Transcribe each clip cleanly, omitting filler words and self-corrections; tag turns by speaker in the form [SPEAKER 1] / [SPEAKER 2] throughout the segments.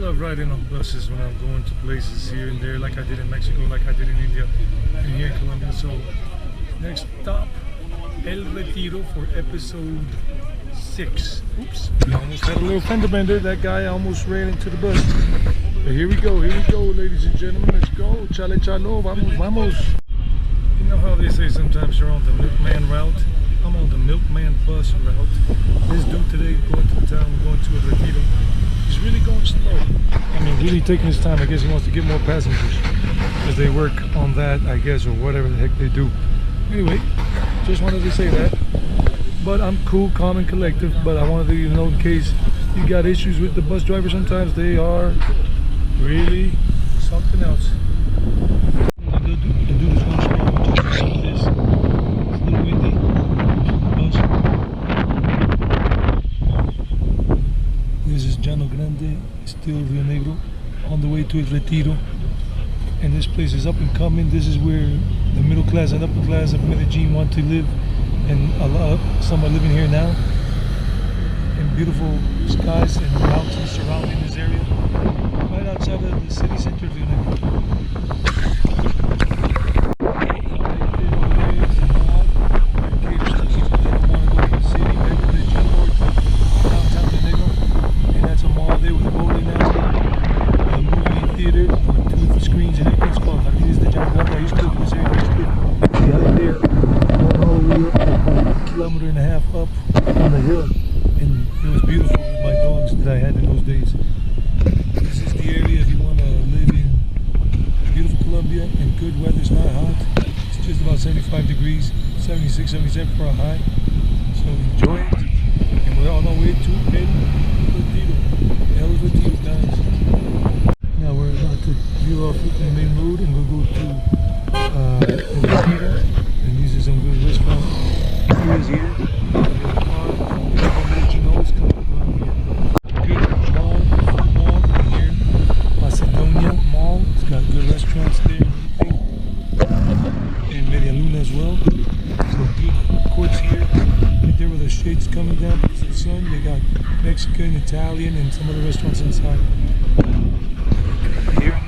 [SPEAKER 1] love riding on buses when I'm going to places here and there, like I did in Mexico, like I did in India, and here in Colombia. So next stop, El Retiro for episode 6. Oops, we almost had a little fender bender. That guy almost ran into the bus. But here we go, ladies and gentlemen. Let's go. Chale chalo, vamos, vamos. You know how they say sometimes you're on the milkman route? I'm on the milkman bus route. This dude today going to the town, going to El Retiro. He's really going slow. I mean, really taking his time. I guess he wants to get more passengers because they work on that, I guess, or whatever the heck they do. Anyway, just wanted to say that. But I'm cool, calm, and collective. But I wanted you to know, in case you got issues with the bus driver, sometimes they are really something else. The dude is going slow. Just like this. It's a little windy. Bus. This is Llano Grande, still Rio Negro, on the way to El Retiro. And this place is up and coming. This is where the middle class and upper class of Medellin want to live. And some are living here now. And beautiful skies and mountains surrounding this area. Right outside of the city center of Rio Negro. Kilometer and a half up on the hill, and it was beautiful with my dogs that I had in those days. This is the area if you want to live in beautiful Colombia and good weather. It's not hot. It's just about 75 degrees, 76, 77 for a high. So enjoy it. And we're on our way to El Retiro, guys. Now we're about to view off the main road and we'll go to El Retiro. And these are some good restaurants. Is here. Good mall here. Macedonia Mall. It's got good restaurants there and Media Luna as well. So good courts here. Right there where the shades coming down because of the sun. They got Mexican, Italian, and some other restaurants inside. Here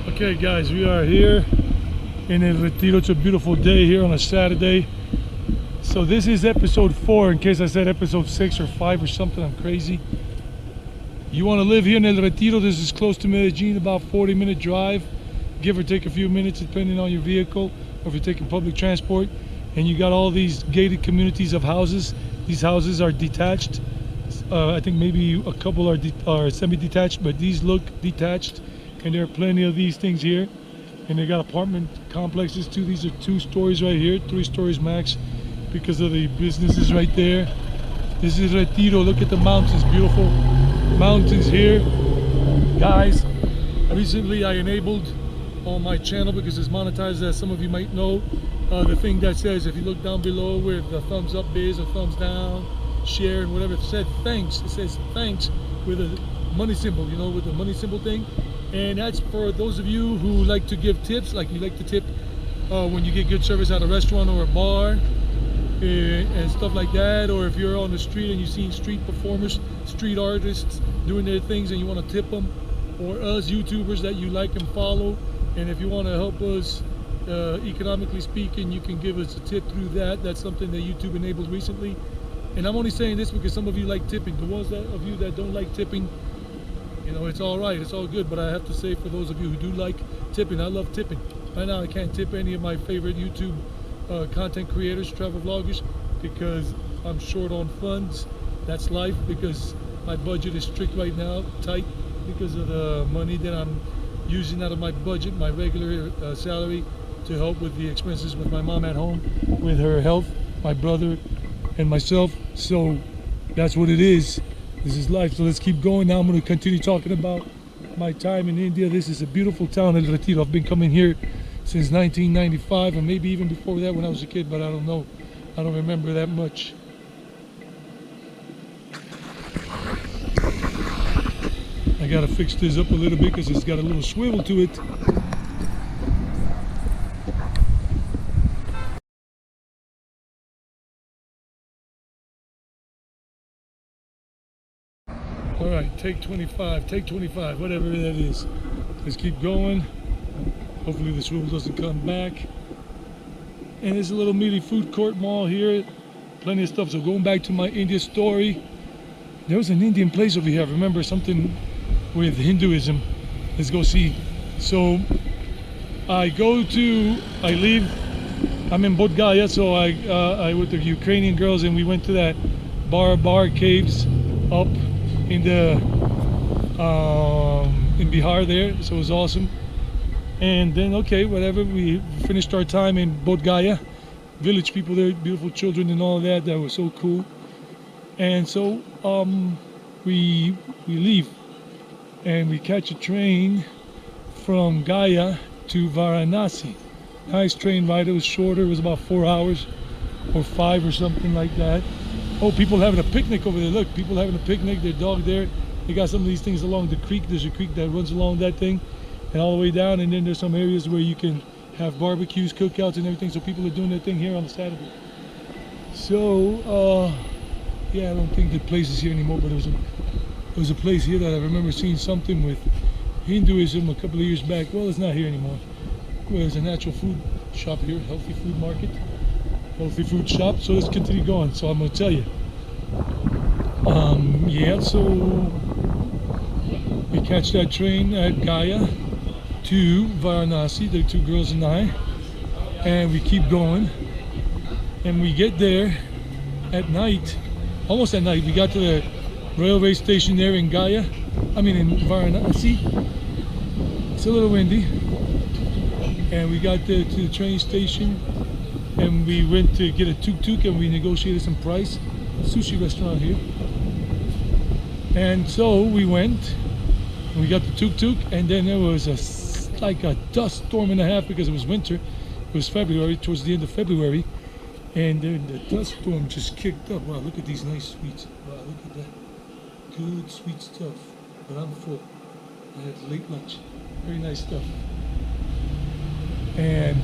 [SPEAKER 1] Okay guys, we are here in El Retiro. It's a beautiful day here on a Saturday. So this is episode 4, in case I said episode 6 or 5 or something, I'm crazy. You want to live here in El Retiro, this is close to Medellin, about 40-minute drive, give or take a few minutes depending on your vehicle, or if you're taking public transport. And you got all these gated communities of houses. These houses are detached. I think maybe a couple are semi-detached, but these look detached. And there are plenty of these things here, and they got apartment complexes too. These are 2 stories right here, 3 stories max, because of the businesses right there. This is Retiro. Look at the mountains, beautiful mountains here, guys. Recently I enabled on my channel, because it's monetized, as some of you might know, the thing that says, if you look down below where the thumbs up is or thumbs down, share and whatever, it said thanks. It says thanks with a money symbol, you know, with the money symbol thing. And that's for those of you who like to give tips, like you like to tip when you get good service at a restaurant or a bar and stuff like that. Or if you're on the street and you've seen street performers, street artists doing their things and you want to tip them. Or us YouTubers that you like and follow. And if you want to help us economically speaking, you can give us a tip through that. That's something that YouTube enabled recently. And I'm only saying this because some of you like tipping. The ones of you that don't like tipping, you know, it's all right, it's all good, but I have to say, for those of you who do like tipping, I love tipping. Right now I can't tip any of my favorite YouTube content creators, travel vloggers, because I'm short on funds. That's life, because my budget is strict right now, tight, because of the money that I'm using out of my budget, my regular salary, to help with the expenses with my mom at home, with her health, my brother, and myself. So that's what it is. This is life. So let's keep going. Now I'm going to continue talking about my time in India. This is a beautiful town, El Retiro. I've been coming here since 1995, and maybe even before that when I was a kid, but I don't know. I don't remember that much. I got to fix this up a little bit because it's got a little swivel to it. All right, take 25, take 25, whatever that is. Let's keep going. Hopefully this rule doesn't come back. And there's a little meaty food court mall here. Plenty of stuff. So going back to my India story, there was an Indian place over here. I remember something with Hinduism. Let's go see. So I leave. I'm in Bodhgaya, so I with the Ukrainian girls, and we went to that Barabar caves up in the in Bihar there. So it was awesome. And then, okay, whatever, we finished our time in Bodhgaya. Village people there, beautiful children and all that. That was so cool. And so we leave and we catch a train from Gaya to Varanasi. Nice train ride. It was shorter. It was about 4 hours or 5 or something like that. Oh, people having a picnic over there. Look, people having a picnic. Their dog there. They got some of these things along the creek. There's a creek that runs along that thing and all the way down. And then there's some areas where you can have barbecues, cookouts, and everything. So people are doing their thing here on the Saturday. So, yeah, I don't think the place is here anymore, but there was a place here that I remember seeing something with Hinduism a couple of years back. Well, it's not here anymore. There's a natural food shop here, healthy food market, healthy food shop. So let's continue going. So I'm going to tell you. Yeah, so we catch that train at Gaya to Varanasi, the two girls and I, and we keep going. And we get there at night, almost at night. We got to the railway station there in Gaya, in Varanasi. It's a little windy. And we got there to the train station, and we went to get a tuk-tuk, and we negotiated some price. Sushi restaurant here. And so we went, and we got the tuk-tuk, and then there was like a dust storm and a half because it was winter. It was February, towards the end of February. And then the dust storm just kicked up. Wow, look at these nice sweets. Wow, look at that. Good sweet stuff. But I'm full. I had late lunch. Very nice stuff. And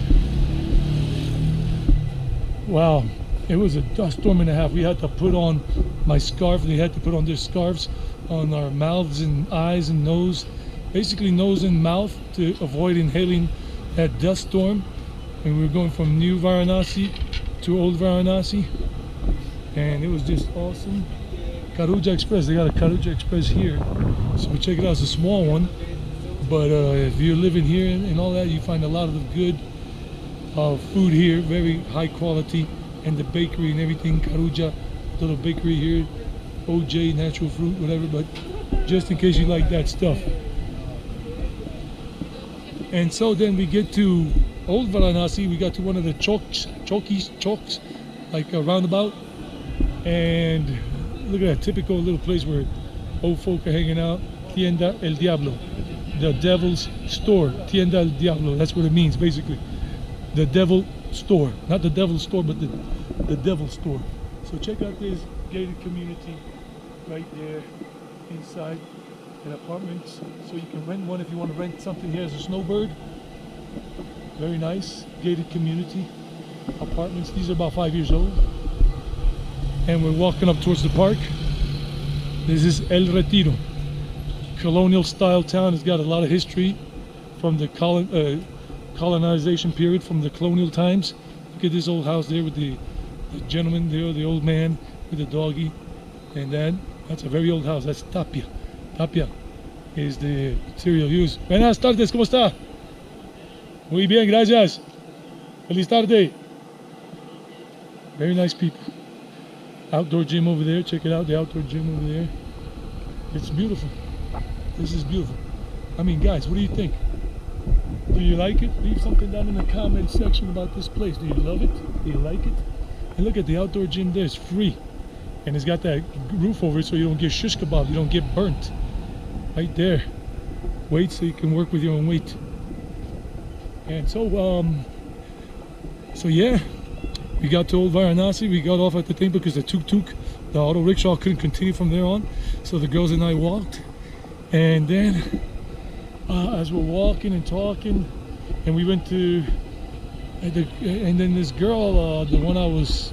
[SPEAKER 1] wow, it was a dust storm and a half. We had to put on my scarf. They had to put on their scarves on our mouths and eyes and nose. Basically nose and mouth to avoid inhaling that dust storm. And we were going from New Varanasi to Old Varanasi, and it was just awesome. Karuja Express, they got a Karuja Express here, so we check it out. It's a small one, but if you're living here and all that, you find a lot of the good food here, very high quality, and the bakery and everything. Karuja, little bakery here, OJ, natural fruit, whatever, but just in case you like that stuff. And so then we get to Old Varanasi. We got to one of the chowks, like a roundabout, and look at that typical little place where old folk are hanging out. Tienda el Diablo, the devil's store. Tienda el Diablo, that's what it means basically. The devil store, not the devil's store, but the devil store. So check out this gated community right there inside an apartment. So you can rent one if you want to rent something here as a snowbird. Very nice gated community apartments. These are about 5 years old, and we're walking up towards the park. This is El Retiro, colonial style town. It's got a lot of history from the colonization period, from the colonial times. Look at this old house there with the gentleman there, the old man with the doggy, and that's a very old house. That's tapia. Tapia is the material used. Buenas tardes, ¿cómo está? Muy bien, gracias. Feliz tarde. Very nice people. Outdoor gym over there. Check it out, the outdoor gym over there. It's beautiful. This is beautiful. Guys, what do you think? Do you like it? Leave something down in the comment section about this place. Do you love it? Do you like it? And look at the outdoor gym there. It's free. And it's got that roof over it so you don't get shish kebab. You don't get burnt. Right there. Weight so you can work with your own weight. And so yeah, we got to Old Varanasi. We got off at the thing because the tuk-tuk, the auto rickshaw, couldn't continue from there on. So the girls and I walked. And then as we're walking and talking, and we went to, and then this girl, the one I was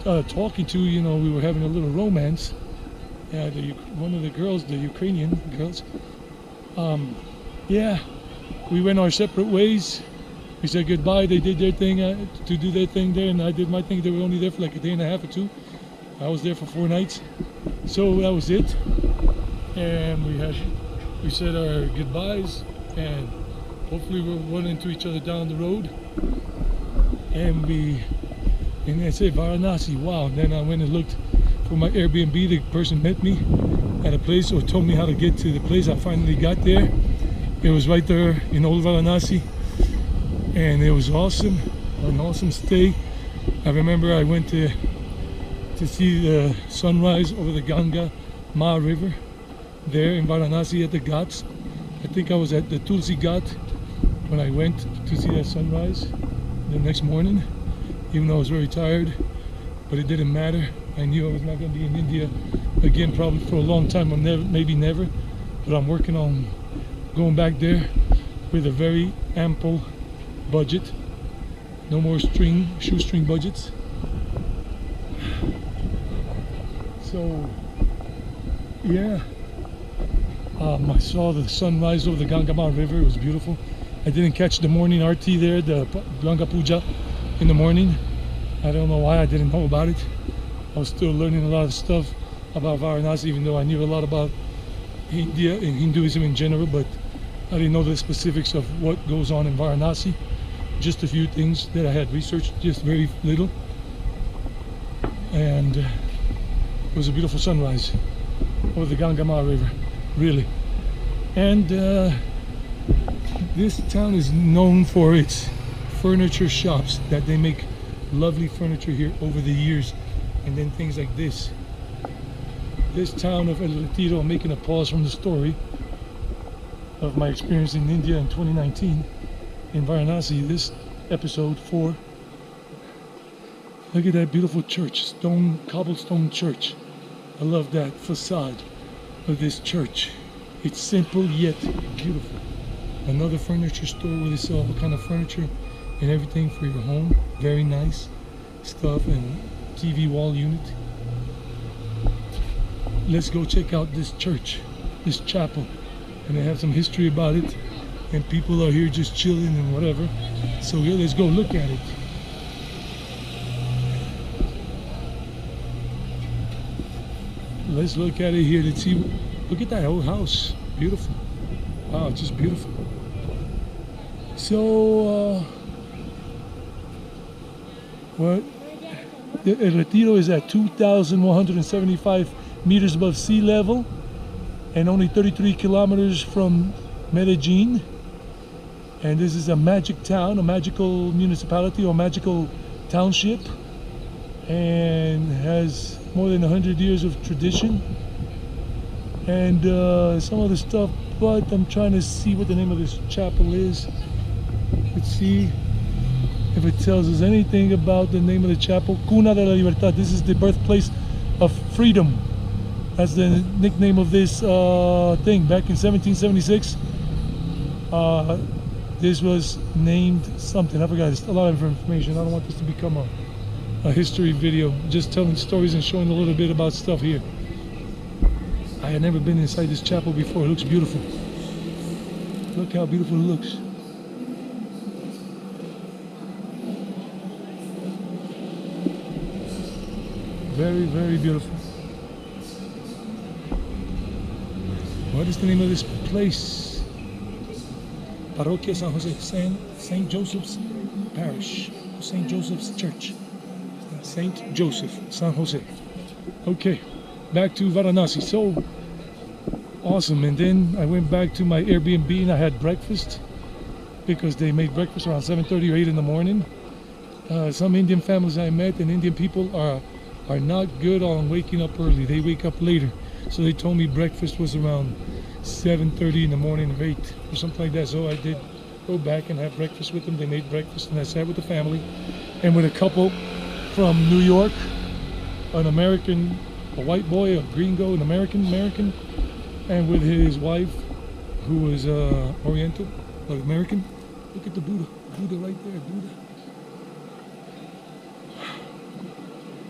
[SPEAKER 1] talking to, we were having a little romance. one of the girls, the Ukrainian girls. Yeah, we went our separate ways. We said goodbye. They did their thing to do their thing there, and I did my thing. They were only there for like a day and a half or two. I was there for 4 nights, so that was it. And we said our goodbyes, and hopefully we'll run into each other down the road. And I said Varanasi. Wow! And then I went and looked for my Airbnb. The person met me at a place or told me how to get to the place. I finally got there. It was right there in Old Varanasi, and it was awesome. An awesome stay. I remember I went to see the sunrise over the Ganga Ma River there in Varanasi at the Ghats. I think I was at the Tulsi Ghat when I went to see that sunrise the next morning, even though I was very tired, but it didn't matter. I knew I was not going to be in India again probably for a long time, or maybe never, but I'm working on going back there with a very ample budget. No more shoestring budgets. So yeah, I saw the sunrise over the Gangama River. It was beautiful. I didn't catch the morning arti there, the Ganga Puja in the morning. I don't know why. I didn't know about it. I was still learning a lot of stuff about Varanasi, even though I knew a lot about India and Hinduism in general, but I didn't know the specifics of what goes on in Varanasi. Just a few things that I had researched, just very little. And it was a beautiful sunrise over the Gangama River, really. And this town is known for its furniture shops, that they make lovely furniture here over the years. And then things like this. This town of El Retiro, I'm making a pause from the story of my experience in India in 2019 in Varanasi, this episode 4. Look at that beautiful church, cobblestone church. I love that facade of this church. It's simple yet beautiful. Another furniture store where they sell all kind of furniture and everything for your home. Very nice stuff, and TV wall unit. Let's go check out this church, this chapel, and they have some history about it, and people are here just chilling and whatever. So yeah, let's go look at it. Let's look at it here. Let's see. Look at that old house. Beautiful. Wow, it's just beautiful. So what? El Retiro is at 2,175 meters above sea level and only 33 kilometers from Medellin. And this is a magic town, a magical municipality or magical township, and has more than 100 years of tradition and some other stuff, but I'm trying to see what the name of this chapel is. Let's see if it tells us anything about the name of the chapel. Cuna de la Libertad. This is the birthplace of freedom. That's the nickname of this thing. Back in 1776, this was named something. I forgot. It's a lot of information. I don't want this to become a history video. Just telling stories and showing a little bit about stuff here. I had never been inside this chapel before. It looks beautiful. Look how beautiful it looks. Very, very beautiful. What is the name of this place? Parroquia San Jose, St. Joseph's Parish, St. Joseph's Church, St. Joseph, San Jose. Okay, back to Varanasi. So awesome. And then I went back to my Airbnb and I had breakfast because they made breakfast around 7:30 or 8 in the morning. Some Indian families I met and Indian people are not good on waking up early. They wake up later. So they told me breakfast was around 7:30 in the morning or 8 or something like that. So I did go back and have breakfast with them. They made breakfast and I sat with the family and with a couple from New York, an American, a white boy, a gringo, an American, and with his wife who was Oriental, but American. Look at the Buddha right there, Buddha.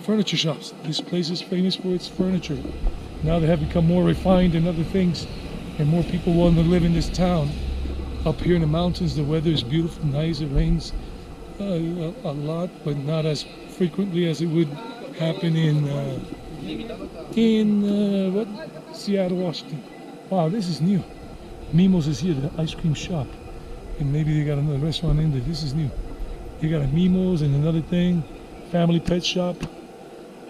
[SPEAKER 1] Furniture shops. This place is famous for its furniture. Now they have become more refined and other things, and more people want to live in this town. Up here in the mountains, the weather is beautiful, nice. It rains a lot, but not as frequently as it would happen in what? Seattle, Washington. Wow, this is new. Mimo's is here, the ice cream shop, and maybe they got another restaurant in there. This is new. They got a Mimo's and another thing, family pet shop,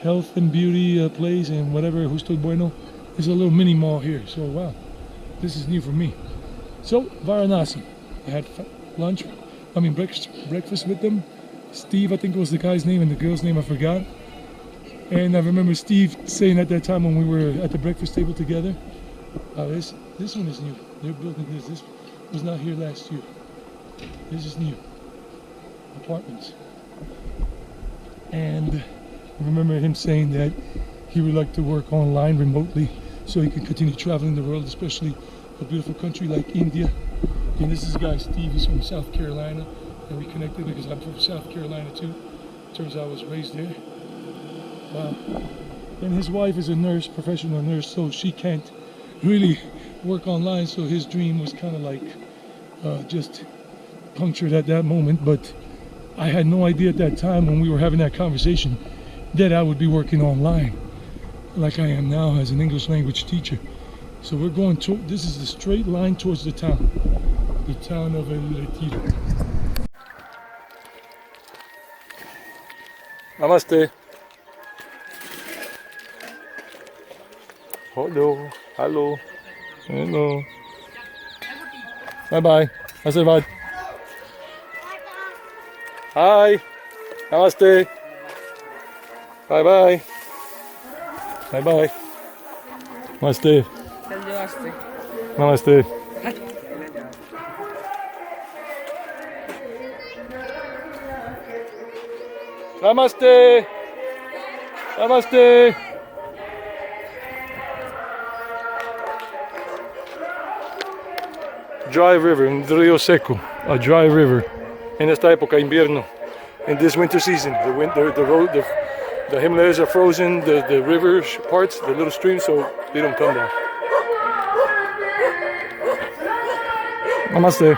[SPEAKER 1] health and beauty place, and whatever. Justo Bueno. There's a little mini mall here. So wow, this is new for me. So Varanasi, I had breakfast with them. Steve, I think was the guy's name, and the girl's name I forgot. And I remember Steve saying at that time when we were at the breakfast table together, this one is new. They're building this. This was not here last year. This is new. Apartments. And I remember him saying that he would like to work online remotely so he could continue traveling the world, especially a beautiful country like India. And this is the guy Steve, he's from South Carolina, and we connected because I'm from South Carolina too. Turns out I was raised there. Wow. And his wife is a nurse, professional nurse, so she can't really work online, so his dream was kind of like just punctured at that moment. But I had no idea at that time when we were having that conversation that I would be working online like I am now as an English language teacher. So we're going to, this is the straight line towards the town of El Retiro. Namaste. Hello, hello, hello. Bye bye. Asirvad. Hi. Namaste. Bye bye. Bye bye. Namaste. Namaste. Namaste. Namaste. Dry river, in Rio Seco, a dry river. En esta época invierno, in this winter season, the Himalayas are frozen, the river parts, the little streams, so they don't come down. Namaste.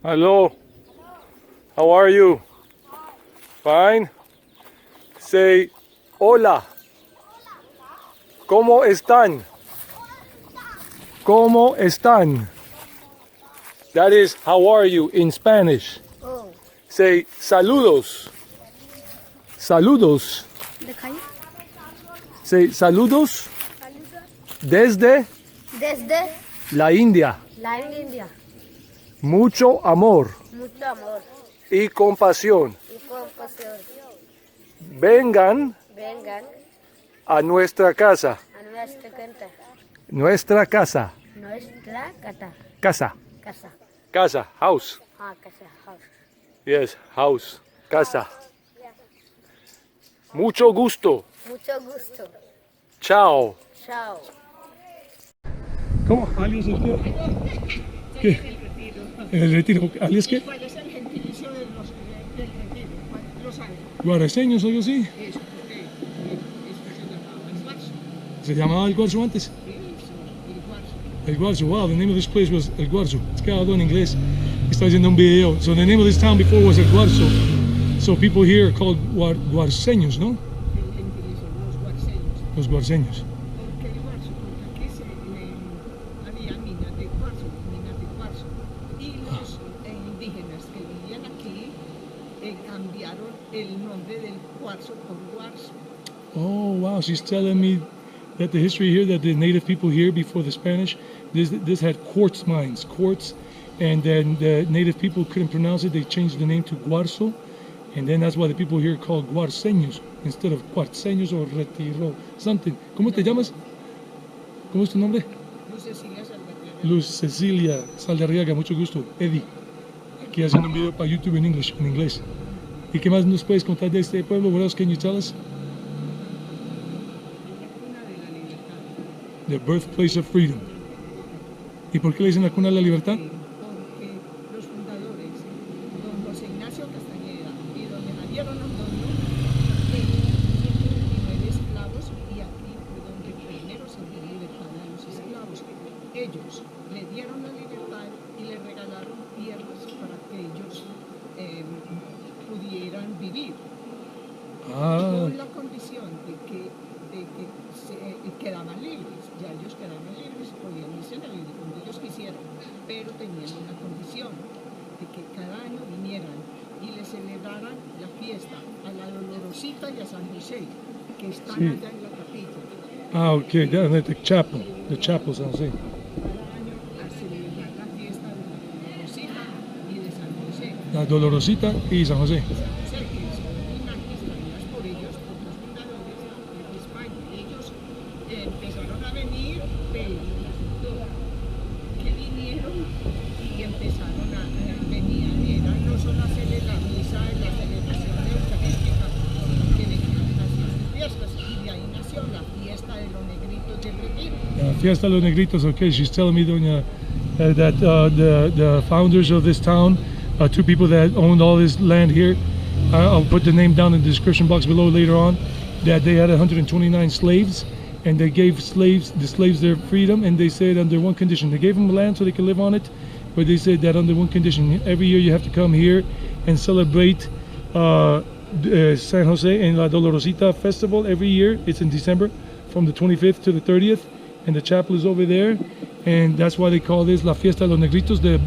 [SPEAKER 1] Hello. How are you? Fine. Say hola. ¿Cómo están? ¿Cómo están? That is how are you in Spanish.
[SPEAKER 2] Oh.
[SPEAKER 1] Say saludos. Saludos.
[SPEAKER 2] ¿De calle?
[SPEAKER 1] Say saludos desde
[SPEAKER 2] Desde
[SPEAKER 1] la India.
[SPEAKER 2] la India.
[SPEAKER 1] Mucho amor
[SPEAKER 2] Mucho amor
[SPEAKER 1] y compasión.
[SPEAKER 2] y compasión.
[SPEAKER 1] Vengan
[SPEAKER 2] Vengan
[SPEAKER 1] a nuestra casa.
[SPEAKER 2] a nuestra cuenta.
[SPEAKER 1] Nuestra casa.
[SPEAKER 2] Nuestra
[SPEAKER 1] Casa.
[SPEAKER 2] casa.
[SPEAKER 1] Casa. House.
[SPEAKER 2] Casa. House.
[SPEAKER 1] Yes, house. Casa. Mucho gusto.
[SPEAKER 2] Mucho gusto.
[SPEAKER 1] Chao.
[SPEAKER 2] Chao.
[SPEAKER 1] ¿Cómo? ¿Alias el qué? ¿Qué? El retiro. ¿Alias qué?
[SPEAKER 3] ¿Cuál es el gentilicio del retiro? ¿Lo sabe?
[SPEAKER 1] ¿Guaraseños o algo así?
[SPEAKER 3] Eso, porque eso
[SPEAKER 1] ¿Se
[SPEAKER 3] se llamaba el cuarzo.
[SPEAKER 1] llamaba El Guarzo antes?
[SPEAKER 3] Eso, el cuarzo.
[SPEAKER 1] El Guarzo. Wow, the name of this place was El Guarzo. Es que hablo en inglés. Está haciendo un video. So the name of this town before was El Guarzo. So people here are called guarceños, ¿no?
[SPEAKER 3] El gentilicio, los guarceños.
[SPEAKER 1] Los guarceños.
[SPEAKER 3] ¿Por qué el cuarzo? Porque aquí había minas de cuarzo, y los indígenas que vivían aquí cambiaron el nombre del cuarzo por guarzo.
[SPEAKER 1] Oh wow, she's telling me that the history here, that the native people here before the Spanish, this had quartz mines, quartz, and then the native people couldn't pronounce it, they changed the name to Guarzo, and then that's why the people here are called guarceños instead of cuarceños or retiro, something. ¿Cómo te llamas? ¿Cómo es tu nombre?
[SPEAKER 3] Luz Cecilia Salvatierra.
[SPEAKER 1] Luz Cecilia Saldarriaga, mucho gusto. Eddie, aquí haciendo un video para YouTube en inglés. ¿Y qué más nos puedes contar de este pueblo? What else can you tell us?
[SPEAKER 3] La cuna de la libertad.
[SPEAKER 1] The birthplace of freedom. ¿Y por qué le dicen la cuna de la libertad?
[SPEAKER 3] Porque los fundadores, don José Ignacio Castañeda y don Javier Londoño, ellos le dieron la libertad y le regalaron tierras para que ellos pudieran vivir,
[SPEAKER 1] Ah,
[SPEAKER 3] con la condición de que quedaban libres. Ya ellos quedaban libres, podían irse a vivir donde ellos quisieran, pero tenían una condición, de que cada año vinieran y le celebraran la fiesta a la Dolorosita y a San José, que están
[SPEAKER 1] Sí.
[SPEAKER 3] allá en la capilla.
[SPEAKER 1] ah, okay, that's the chapel. The chapel, San Jose.
[SPEAKER 3] Cada año a celebrar la fiesta de la Dolorosita y de San José.
[SPEAKER 1] La Dolorosita y San José.
[SPEAKER 3] San José, que son imágenes traídas por ellos, por los fundadores de España. Ellos empezaron a venir, pero que vinieron y empezaron venían, era no solo a hacer la misa y la celebración eucarística, sino que venían a hacer sus fiestas, y de ahí nació la fiesta de los negritos del Retiro.
[SPEAKER 1] Fiesta Los Negritos, okay, she's telling me, Doña, that the founders of this town, two people that owned all this land here, I'll put the name down in the description box below later on, that they had 129 slaves, and they gave the slaves their freedom, and they said under one condition, they gave them land so they could live on it, but they said that under one condition, every year you have to come here and celebrate San Jose and La Dolorosita festival every year. It's in December from the 25th to the 30th, and the chapel is over there, and that's why they call this La Fiesta de los Negritos, the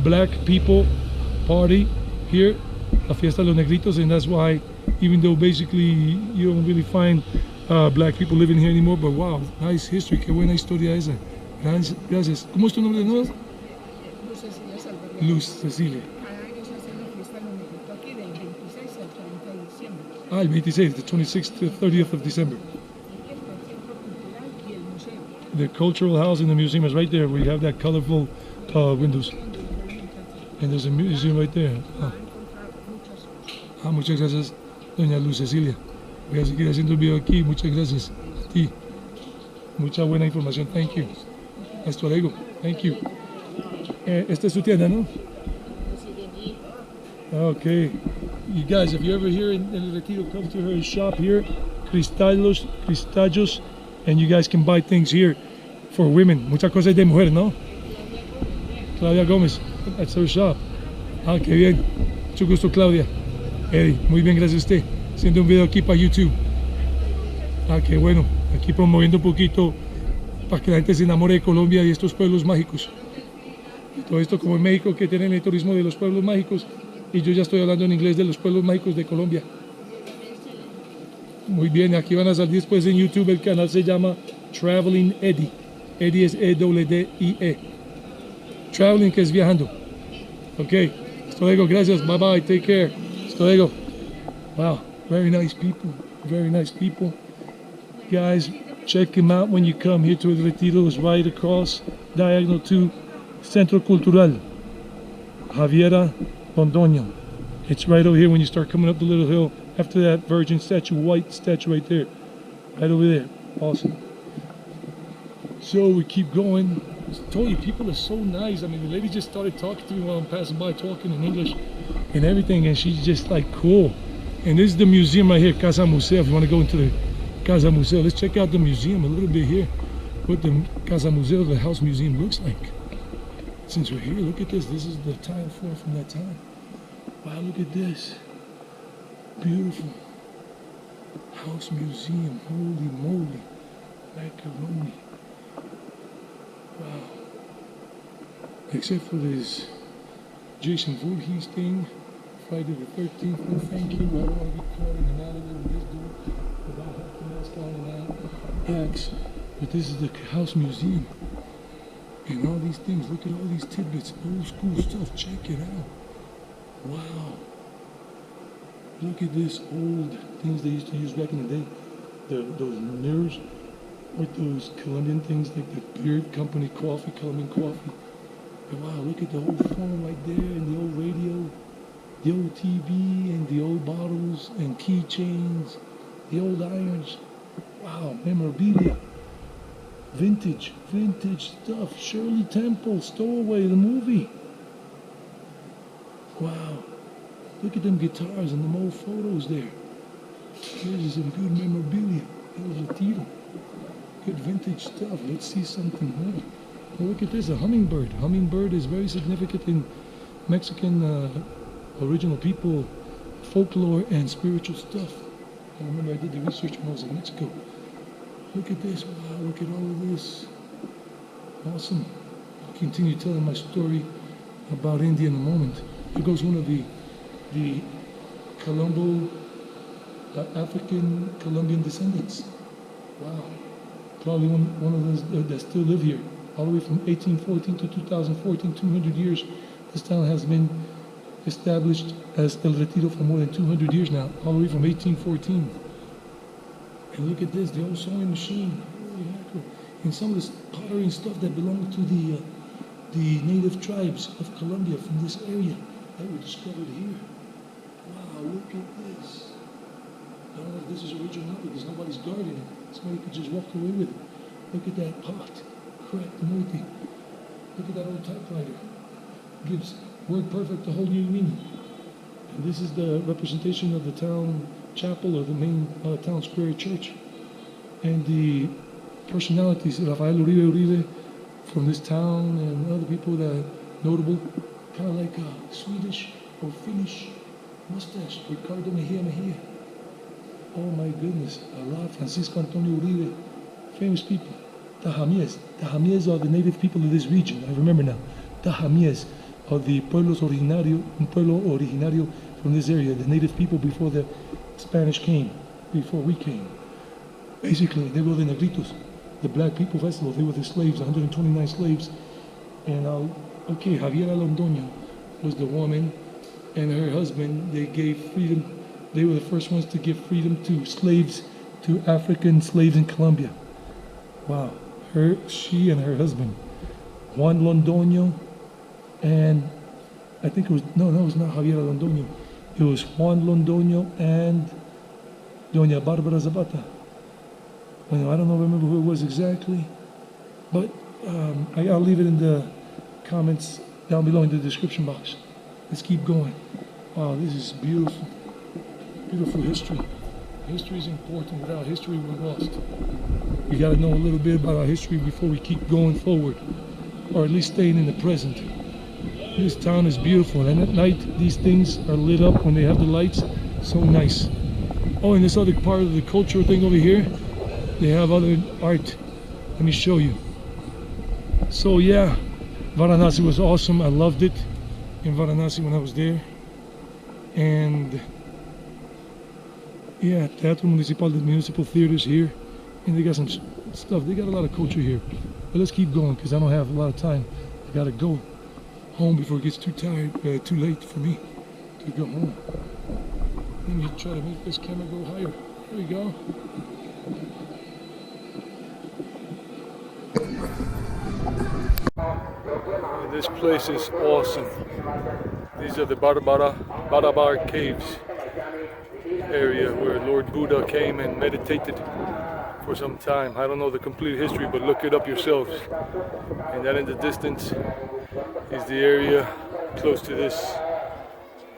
[SPEAKER 1] black people party here, La Fiesta de los Negritos, and that's why, even though basically you don't really find black people living here anymore, but wow, nice history, qué buena historia esa. Gracias. ¿Cómo es tu nombre de nuevo?
[SPEAKER 3] Luz Cecilia Salvador.
[SPEAKER 1] Luz Cecilia.
[SPEAKER 3] Cada año se hace la fiesta de los negritos aquí del 26 al 30 de diciembre.
[SPEAKER 1] Ah, el 26, the 26th to 30th of December.
[SPEAKER 3] Aquí está el Centro Cultural y el museo,
[SPEAKER 1] The cultural house in the museum is right there. We have that colorful windows,
[SPEAKER 3] donde pueden entrar.
[SPEAKER 1] and there's a museum right there.
[SPEAKER 3] Va a
[SPEAKER 1] Ah,
[SPEAKER 3] encontrar muchas cosas.
[SPEAKER 1] muchas gracias, Doña Luz Cecilia. Voy a seguir haciendo el video aquí. Muchas gracias a ti. Mucha buena información. Thank you. Hasta luego. Thank you. Esta es su tienda, ¿no? Okay. You guys, if you're ever here in El Retiro, come to her shop here, Cristallos, and you guys can buy things here for women. Muchas cosas de mujer, ¿no? Claudia Gómez. That's her shop. Ah, qué bien. Mucho gusto, Claudia. Eddie, muy bien, gracias a usted. Haciendo un video aquí para YouTube. Ah, qué bueno. Aquí promoviendo un poquito para que la gente se enamore de Colombia y estos pueblos mágicos. Y todo esto como en México, que tienen el turismo de los pueblos mágicos, y yo ya estoy hablando en inglés de los pueblos mágicos de Colombia. Muy bien, aquí van a salir después en YouTube. El canal se llama Traveling Eddie. Eddie es E-D-D-I-E. Traveling, que es viajando. Ok, hasta luego, gracias, bye bye, take care. Hasta luego. Wow, very nice people, very nice people. Guys, check him out when you come here to El Retiro. It's right across, diagonal to Centro Cultural, Javiera Londoño. It's right over here when you start coming up the little hill. After that Virgin statue, white statue right there. Right over there. Awesome. So we keep going. I told you, people are so nice. I mean, the lady just started talking to me while I'm passing by, talking in English and everything, and she's just like cool. And this is the museum right here, Casa Museo. If you want to go into the Casa Museo, let's check out the museum a little bit here. What the Casa Museo, the house museum, looks like. Since we're here, look at this. This is the tile floor from that time. Wow, look at this. Beautiful. House museum. Holy moly. Macaroni. Wow. Except for this Jason Voorhees thing. Friday the 13th. No, thank you. I don't want to be caught in an alleyway with this dude without having the mask on and that. X. But this is the house museum. And all these things, look at all these tidbits, old school stuff, check it out. Wow. Look at this old things they used to use back in the day. Those mirrors with those Colombian things like the Beard Company coffee, Colombian coffee. But wow, look at the old phone right there and the old radio, the old TV and the old bottles and keychains, the old irons. Wow, memorabilia. Vintage stuff. Shirley Temple, Stowaway, the movie. Wow. Look at them guitars and them old photos there. There's some good memorabilia. El Retiro. Good vintage stuff. Let's see something more. Oh, look at this, a hummingbird. Hummingbird is very significant in Mexican original people, folklore, and spiritual stuff. I remember I did the research when I was in Mexico. Look at this, wow, look at all of this. Awesome. I'll continue telling my story about India in a moment. Here goes one of the Colombo, African Colombian descendants. Wow. Probably one of those that still live here. All the way from 1814 to 2014, 200 years. This town has been established as El Retiro for more than 200 years now, all the way from 1814. And look at this, the old sewing machine. Holy mackerel. And some of this pottery and stuff that belonged to the native tribes of Colombia from this area that were discovered here. Wow, look at this. I don't know if this is original because nobody's guarding it. Somebody could just walk away with it. Look at that pot. Correct, multi. Look at that old typewriter. Gives word perfect a whole new meaning. And this is the representation of the town chapel or the main town square church. And the personalities, Rafael Uribe from this town and other people that are notable, kind of like a Swedish or Finnish mustache, Ricardo Mejia. Oh my goodness, Allah, Francisco Antonio Uribe, famous people. Tajamies. Tajamies are the native people of this region. I remember now. Tajamies are the pueblo originario from this area, the native people before the Spanish came, before we came. Basically, they were the negritos, the black people festival. They were the slaves, 129 slaves. And okay, Javiera Londoño was the woman, and her husband, they gave freedom. They were the first ones to give freedom to slaves, to African slaves in Colombia. Wow. She and her husband, Juan Londoño, and I think it was, no, it was not Javiera Londoño. It was Juan Londoño and Doña Barbara Zapata. Well, I don't remember who it was exactly, but I'll leave it in the comments down below in the description box. Let's keep going. Wow, this is beautiful. Beautiful history. History is important. Without history, we're lost. We got to know a little bit about our history before we keep going forward, or at least staying in the present. This town is beautiful, and at night these things are lit up when they have the lights. So nice. Oh, and this other part of the cultural thing over here, they have other art. Let me show you. So yeah, Varanasi was awesome. I loved it in Varanasi when I was there. And yeah, Teatro Municipal, the municipal theaters here. And they got some stuff. They got a lot of culture here. But let's keep going because I don't have a lot of time. I gotta go home before it gets too too late for me to go home. Let me try to make this camera go higher. There we go. And this place is awesome. These are the Barabar caves area where Lord Buddha came and meditated for some time. I don't know the complete history, but look it up yourselves. And that in the distance is the area close to this.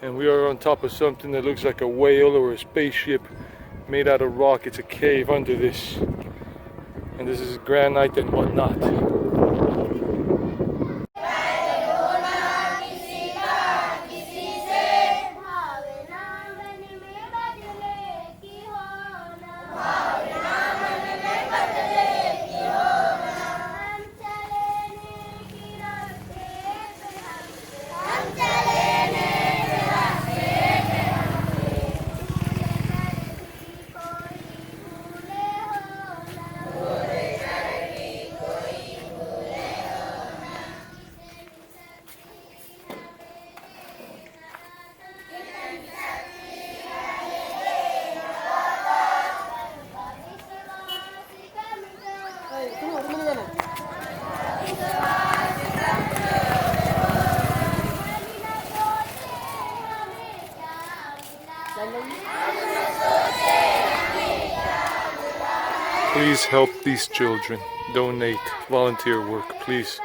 [SPEAKER 1] And we are on top of something that looks like a whale or a spaceship made out of rock. It's a cave under this. And this is granite and whatnot. Please help these children. Donate. Volunteer work, please.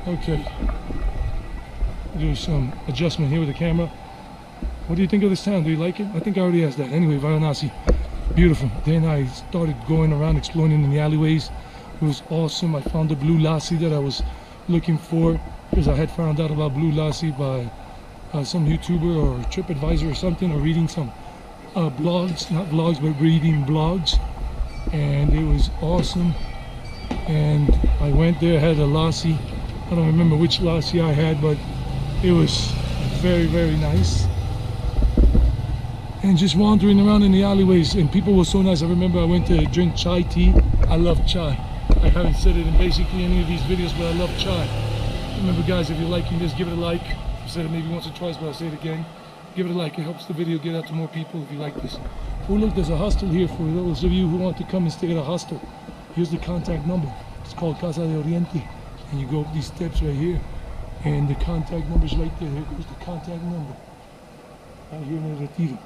[SPEAKER 1] Okay. Do some adjustment here with the camera. What do you think of this town? Do you like it? I think I already asked that. Anyway, Varanasi. Beautiful. Then I started going around exploring in the alleyways. It was awesome. I found the blue lassi that I was looking for, because I had found out about blue lassi by some YouTuber or TripAdvisor or something, or reading some blogs, not vlogs, but reading blogs. And it was awesome. And I went there, had a lassi. I don't remember which lassi I had, but it was very, very nice. And just wandering around in the alleyways, and people were so nice. I remember I went to drink chai tea. I love chai. I haven't said it in basically any of these videos, but I love chai. Remember guys, if you're liking this, give it a like. I've said it maybe once or twice, but I'll say it again. Give it a like. It helps the video get out to more people if you like this. Oh look, there's a hostel here for those of you who want to come and stay at a hostel. Here's the contact number. It's called Casa de Oriente. And you go up these steps right here, and the contact number's right there. Here goes the contact number. Out here in Retiro.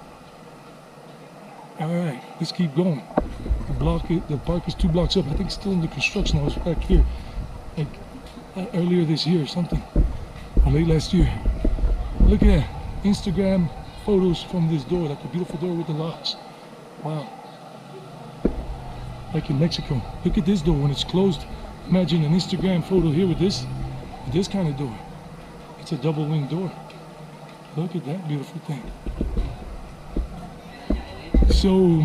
[SPEAKER 1] Alright, let's keep going. The park is 2 blocks up. I think it's still under construction. I was back here like earlier this year or something, or late last year. Look at that. Instagram photos from this door, like a beautiful door with the locks. Wow. Like in Mexico. Look at this door when it's closed. Imagine an Instagram photo here with this kind of door. It's a double wing door. Look at that beautiful thing. So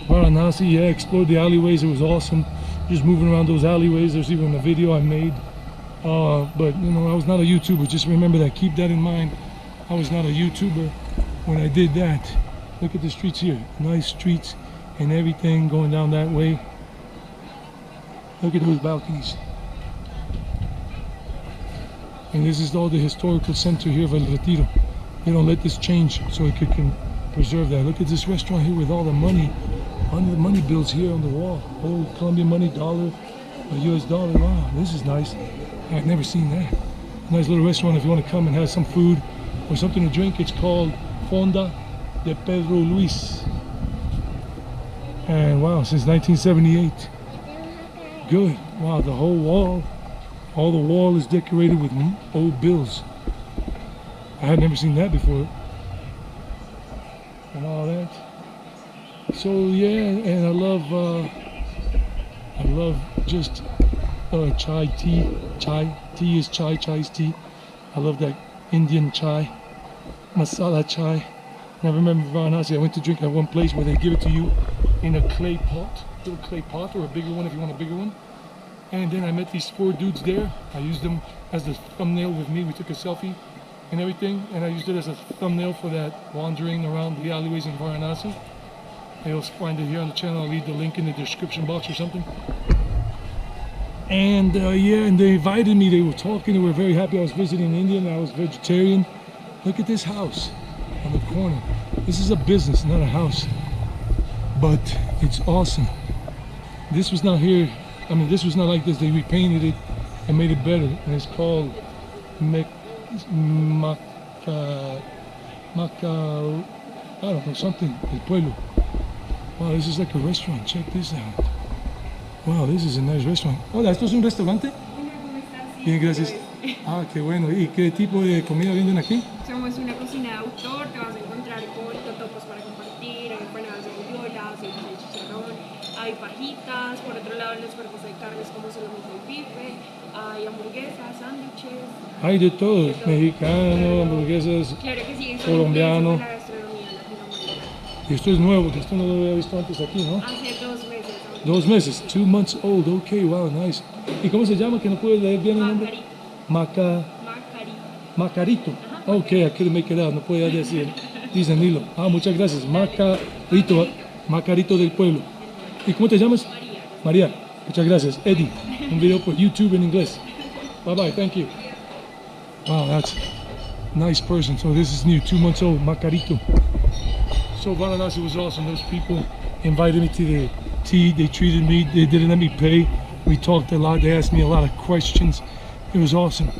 [SPEAKER 1] Varanasi, yeah, explored the alleyways. It was awesome. Just moving around those alleyways. There's even a video I made. But you know, I was not a YouTuber. Just remember that. Keep that in mind. I was not a YouTuber when I did that. Look at the streets here. Nice streets and everything going down that way. Look at those balconies. And this is all the historical center here of El Retiro. They don't let this change, so it can preserve that. Look at this restaurant here with all the money, the money bills here on the wall. Old Colombian money, dollar, US dollar. Wow, this is nice. I've never seen that. Nice little restaurant if you want to come and have some food or something to drink. It's called Fonda de Pedro Luis. And wow, since 1978. Good. Wow, the whole wall, all the wall is decorated with old bills. I had never seen that before. And all that. So yeah, and I love just chai tea. Tea is chai, chai is tea. I love that Indian chai, masala chai. And I remember Varanasi, I went to drink at one place where they give it to you in a clay pot, little clay pot, or a bigger one if you want a bigger one. And then I met these 4 dudes there. I used them as the thumbnail with me. We took a selfie and everything, and I used it as a thumbnail for that wandering around the alleyways in Varanasi. You'll find it here on the channel. I'll leave the link in the description box or something. And yeah, and they invited me. They were talking. They were very happy I was visiting India and I was vegetarian. Look at this house on the corner. This is a business, not a house, but it's awesome. This was not here. I mean, this was not like this. They repainted it and made it better. And it's called I don't know, something, El Pueblo. Wow, this is like a restaurant. Check this out. Wow, this is a nice restaurant. Hola, ¿esto es un restaurante? Bien, gracias. Ah, qué bueno. ¿Y qué tipo de comida venden aquí?
[SPEAKER 4] Somos una cocina de autor, te vas a encontrar con totopos para compartir, hay empanadas de bollolas, hay de chicharrón, hay fajitas, por otro lado los cuerpos de carnes como solomito y bife, hay hamburguesas, sándwiches.
[SPEAKER 1] Hay de todo, mexicano, hamburguesas,
[SPEAKER 4] Claro que sí, son
[SPEAKER 1] colombiano.
[SPEAKER 4] ingleses de la gastronomía latinoamericana.
[SPEAKER 1] Y esto es nuevo, que esto no lo había visto antes aquí, ¿no?
[SPEAKER 4] Hace 2 meses.
[SPEAKER 1] 2 meses, 2 months old. Okay, wow, nice. ¿Y cómo se llama? Que no puedo leer bien el nombre.
[SPEAKER 4] Macarito.
[SPEAKER 1] Macarito. Okay, I couldn't make it out, no podía decir. Dice Nilo. Ah, muchas gracias. Macarito, Macarito del Pueblo. ¿Y cómo te llamas? María. Muchas gracias. Eddie. Un video por YouTube en inglés. Bye bye, thank you. Wow, that's a nice person. So this is new, 2 months old, Macarito. So Varanasi was awesome. Those people invited me to the tea. They treated me. They didn't let me pay. We talked a lot. They asked me a lot of questions. It was awesome.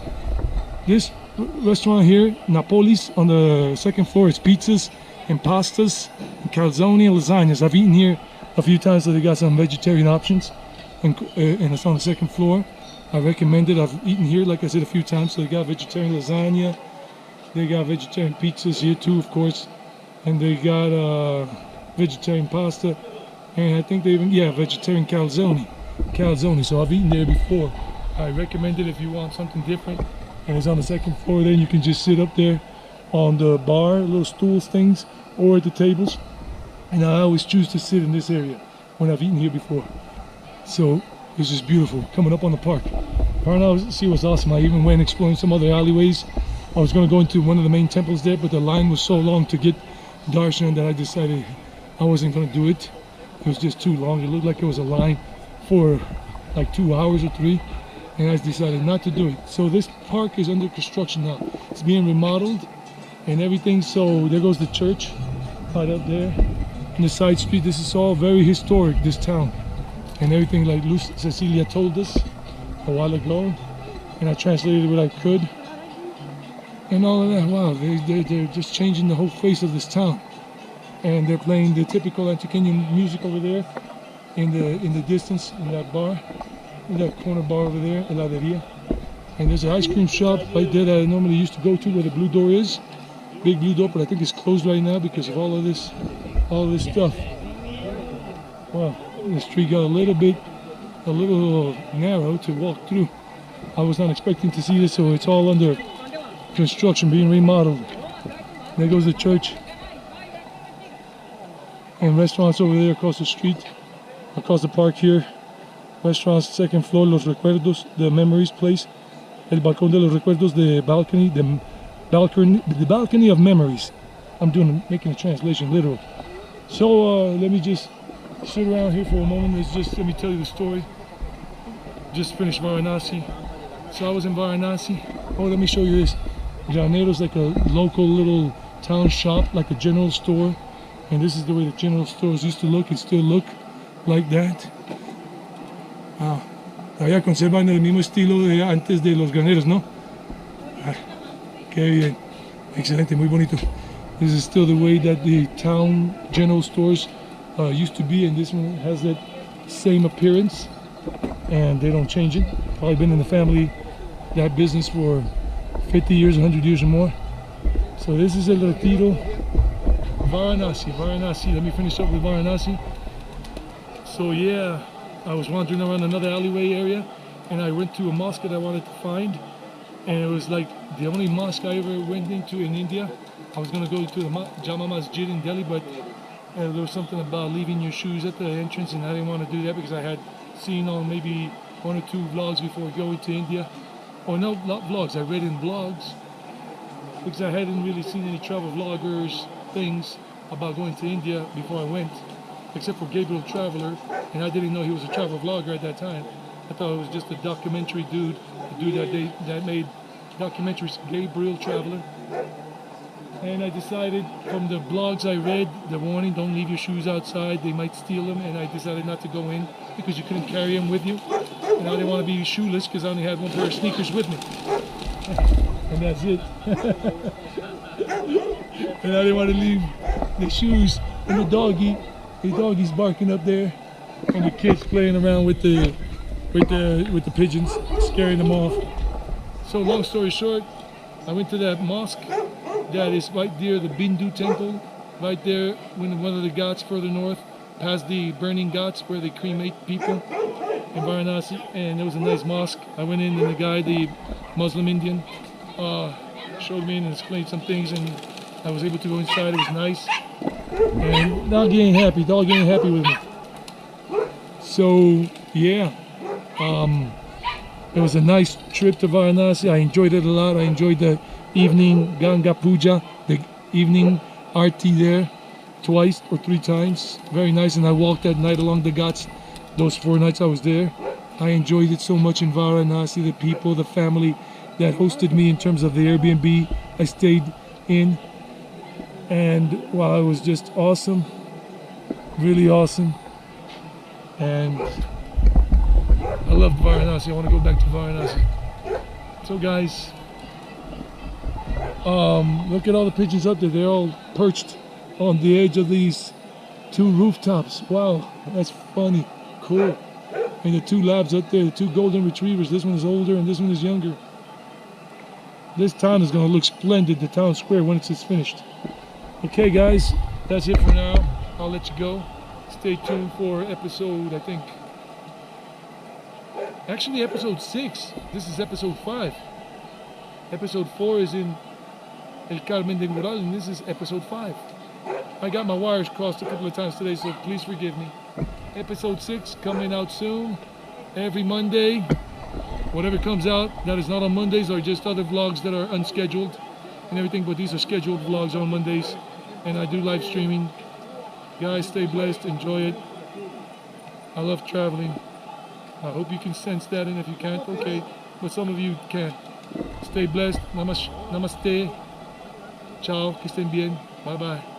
[SPEAKER 1] This restaurant here, Napoli's, on the 2nd floor, is pizzas and pastas and calzone and lasagnas. I've eaten here a few times, so they got some vegetarian options, and it's on the 2nd floor. I recommend it. I've eaten here, like I said, a few times. So they got vegetarian lasagna. They got vegetarian pizzas here too, of course, and they got vegetarian pasta. And I think they even, yeah, vegetarian calzone. Calzone, so I've eaten there before. I recommend it if you want something different. And it's on the second floor, then you can just sit up there on the bar, little stools things, or at the tables. And I always choose to sit in this area when I've eaten here before. So this is beautiful, coming up on the park. Varanasi was awesome. I even went exploring some other alleyways. I was going to go into one of the main temples there, but the line was so long to get darshan that I decided I wasn't going to do it. It was just too long. It looked like it was a line for like 2 hours or 3, and I decided not to do it. So this park is under construction now. It's being remodeled and everything. So there goes the church right up there in the side street. This is all very historic, this town, and everything, like Luz Cecilia told us a while ago, and I translated what I could and all of that. Wow, they're just changing the whole face of this town, and they're playing the typical Antioquian music over there in the distance, in that bar, in that corner bar over there, heladeria. And there's an ice cream shop right there that I normally used to go to, where the blue door is, big blue door, but I think it's closed right now because of all of this stuff. Wow, the street got a little narrow to walk through. I was not expecting to see this, so it's all under construction, being remodeled. There goes the church and restaurants over there across the street, across the park here. Restaurants, second floor, Los Recuerdos, the memories place, El Balcón de los Recuerdos, the balcony of memories. I'm making a translation literal. So let me just sit around here for a moment. Let me tell you the story. Just finished Varanasi. So I was in Varanasi. Oh, let me show you this. Granero's like a local little town shop, like a general store. And this is the way the general stores used to look and still look like that. Wow. Todavía conservan el mismo estilo de antes de los graneros, ¿no? Ah, qué bien. Excelente, muy bonito. This is still the way that the town general stores used to be, and this one has that same appearance, and they don't change it. Probably been in the family, that business, for 50 years, 100 years or more. So this is El Retiro, Varanasi. Let me finish up with Varanasi. So yeah, I was wandering around another alleyway area, and I went to a mosque that I wanted to find, and it was like the only mosque I ever went into in India. I was going to go to the Jama Masjid in Delhi, but there was something about leaving your shoes at the entrance, and I didn't want to do that because I had seen on maybe 1 or 2 vlogs before going to India. Oh no, not vlogs, I read in blogs, because I hadn't really seen any travel vloggers things about going to India before I went, except for Gabriel Traveler, and I didn't know he was a travel vlogger at that time. I thought it was just a documentary dude, the dude that made documentaries, Gabriel Traveler. And I decided, from the blogs I read, the warning, don't leave your shoes outside, they might steal them, and I decided not to go in because you couldn't carry them with you. And I didn't want to be shoeless because I only had 1 pair of sneakers with me. And that's it. And I didn't want to leave the shoes, and the doggy's barking up there, and the kids playing around with the pigeons, scaring them off. So long story short, I went to that mosque that is right there, the Bindu temple, right there, when one of the ghats further north, past the burning ghats where they cremate people in Varanasi. And it was a nice mosque. I went in, and the guy, the Muslim Indian, showed me and explained some things, and I was able to go inside. It was nice. And doggy ain't happy with me. So yeah, it was a nice trip to Varanasi. I enjoyed it a lot. I enjoyed the evening Ganga Puja, the evening Aarti there, 2 or 3 times. Very nice. And I walked that night along the ghats, those 4 nights I was there. I enjoyed it so much in Varanasi. The people, the family that hosted me in terms of the Airbnb I stayed in. And wow, it was just awesome, really awesome. And I loved Varanasi. I want to go back to Varanasi. So guys, look at all the pigeons up there. They're all perched on the edge of these 2 rooftops. Wow, that's funny, cool. And the 2 labs up there, the 2 golden retrievers. This one is older and this one is younger. This town is going to look splendid, the town square, when it's finished. Okay guys, that's it for now. I'll let you go. Stay tuned for episode, I think, actually episode 6. This is episode 5. Episode 4 is in El Carmen de Mural, and this is episode 5. I got my wires crossed a couple of times today, so please forgive me. Episode 6 coming out soon, every Monday. Whatever comes out that is not on Mondays are just other vlogs that are unscheduled and everything, but these are scheduled vlogs on Mondays, and I do live streaming. Guys, stay blessed, enjoy it. I love traveling. I hope you can sense that, and if you can't, okay, but some of you can. Stay blessed. Namaste. Ciao, que estén bien. Bye bye.